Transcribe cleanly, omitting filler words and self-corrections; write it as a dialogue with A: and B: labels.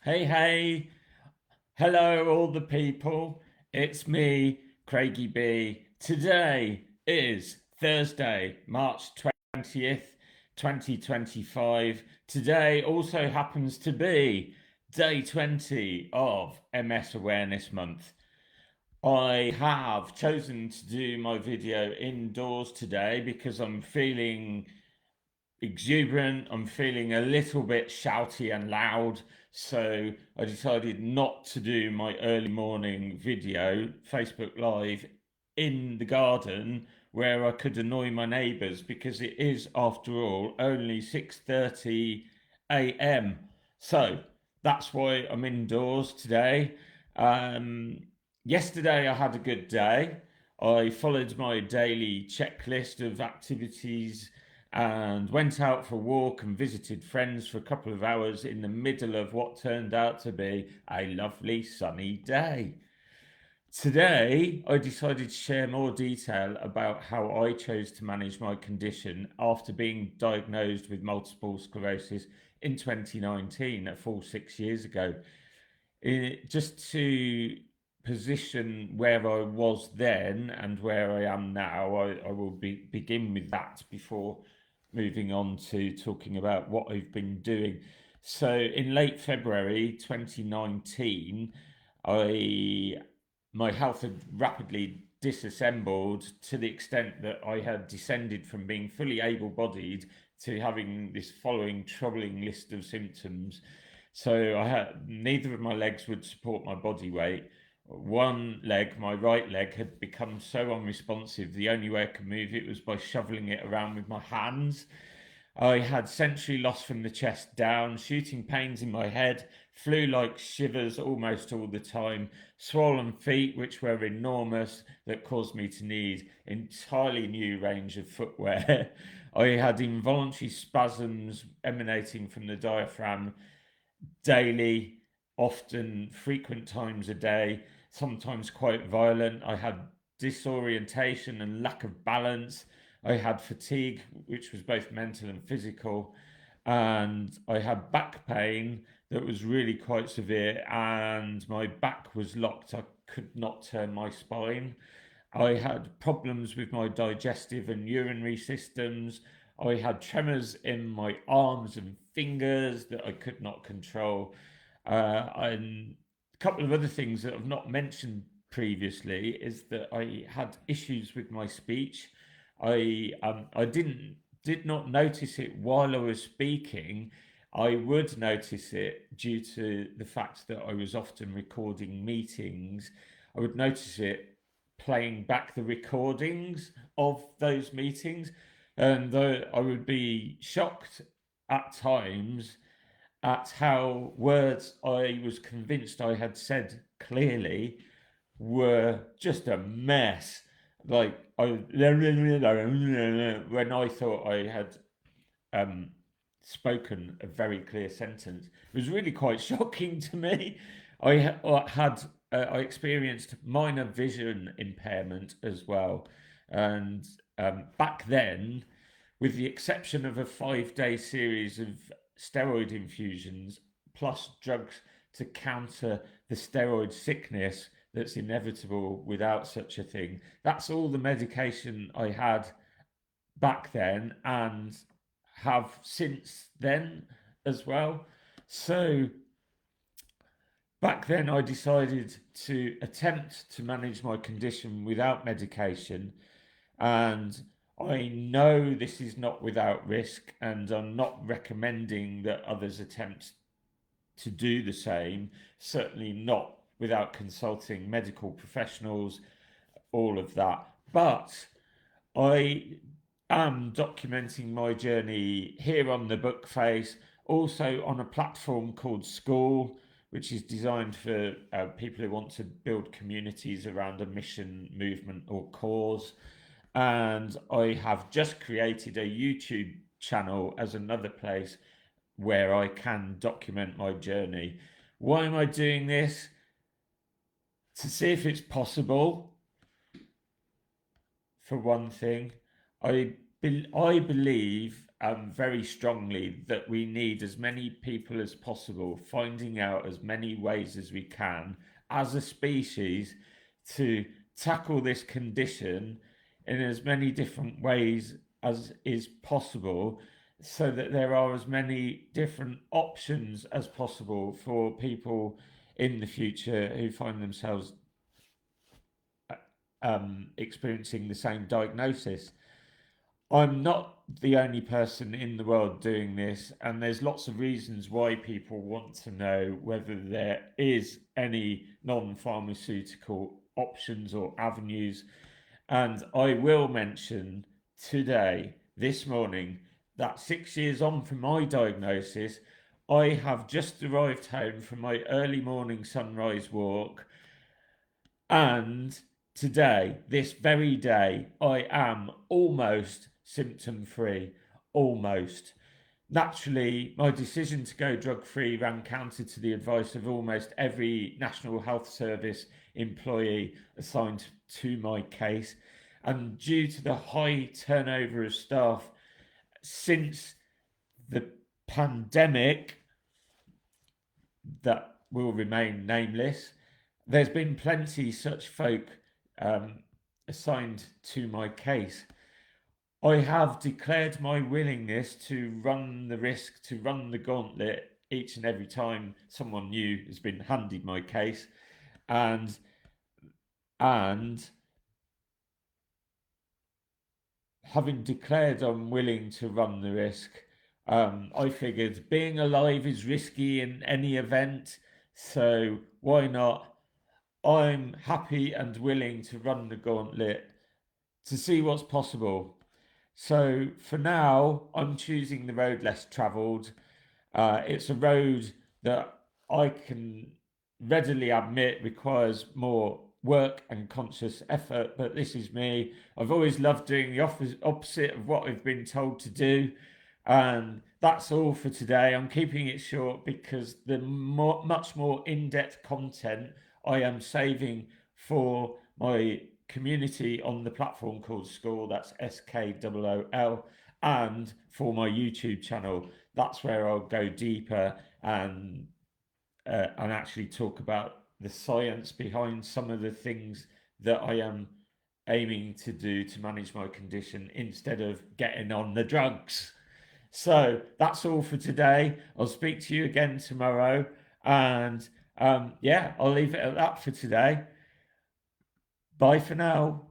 A: Hey, hey, hello, all the people. It's me, Craigie B. Today is Thursday, March 20th, 2025. Today also happens to be day 20 of MS Awareness Month. I have chosen to do my video indoors today because I'm feeling exuberant. I'm feeling a little bit shouty and loud. So I decided not to do my early morning video, Facebook Live, in the garden where I could annoy my neighbours because it is, after all, only 6:30 a.m. So that's why I'm indoors today. Um, Yesterday I had a good day. I followed my daily checklist of activities and went out for a walk and visited friends for a couple of hours in the middle of what turned out to be a lovely sunny day. Today, I decided to share more detail about how I chose to manage my condition after being diagnosed with multiple sclerosis in 2019, a full 6 years ago. Just to position where I was then and where I am now, I will begin with that before moving on to talking about what I've been doing. So, in late February 2019, I my health had rapidly disassembled to the extent that I had descended from being fully able-bodied to having this following troubling list of symptoms. So I had neither of my legs would support my body weight. One leg, my right leg, had become so unresponsive. The only way I could move it was by shoveling it around with my hands. I had sensory loss from the chest down, shooting pains in my head, flu like shivers almost all the time, swollen feet, which were enormous, that caused me to need entirely new range of footwear. I had involuntary spasms emanating from the diaphragm daily, often frequent times a day, sometimes quite violent. I had disorientation and lack of balance. I had fatigue, which was both mental and physical. And I had back pain that was really quite severe, and my back was locked. I could not turn my spine. I had problems with my digestive and urinary systems. I had tremors in my arms and fingers that I could not control. And a couple of other things that I've not mentioned previously is that I had issues with my speech. I did not notice it while I was speaking. I would notice it due to the fact that I was often recording meetings. I would notice it playing back the recordings of those meetings, and I would be shocked at times at how words I was convinced I had said clearly were just a mess. Like when I thought I had um, spoken a very clear sentence. It was really quite shocking to me. I experienced minor vision impairment as well, and back then, with the exception of a 5 day series of steroid infusions plus drugs to counter the steroid sickness that's inevitable without such a thing. That's all the medication I had back then and have since then as well. So back then, I decided to attempt to manage my condition without medication. And I know this is not without risk, and I'm not recommending that others attempt to do the same, certainly not without consulting medical professionals, all of that. But I am documenting my journey here on the Bookface, also on a platform called School, which is designed for people who want to build communities around a mission, movement, or cause. And I have just created a YouTube channel as another place where I can document my journey. Why am I doing this? To see if it's possible, for one thing. I believe very strongly that we need as many people as possible finding out as many ways as we can as a species to tackle this condition in as many different ways as is possible, so that there are as many different options as possible for people in the future who find themselves experiencing the same diagnosis. I'm not the only person in the world doing this, and there's lots of reasons why people want to know whether there is any non-pharmaceutical options or avenues. And I will mention today, this morning, that 6 years on from my diagnosis, I have just arrived home from my early morning sunrise walk, and today, this very day, I am almost symptom free. Almost. Naturally, my decision to go drug free ran counter to the advice of almost every National Health Service employee assigned to my case. And due to the high turnover of staff since the pandemic, that will remain nameless, there's been plenty such folk assigned to my case. I have declared my willingness to run the risk, to run the gauntlet each and every time someone new has been handed my case, and having declared I'm willing to run the risk, I figured being alive is risky in any event, so why not? I'm happy and willing to run the gauntlet to see what's possible. So for now, I'm choosing the road less travelled. It's a road that I can readily admit requires more work and conscious effort, but this is me. I've always loved doing the opposite of what I've been told to do. And that's all for today. I'm keeping it short because the much more in-depth content I am saving for my community on the platform called Skool, that's SKOOL, and for my YouTube channel. That's where I'll go deeper and actually talk about the science behind some of the things that I am aiming to do to manage my condition instead of getting on the drugs. So that's all for today. I'll speak to you again tomorrow, and yeah, I'll leave it at that for today. Bye for now.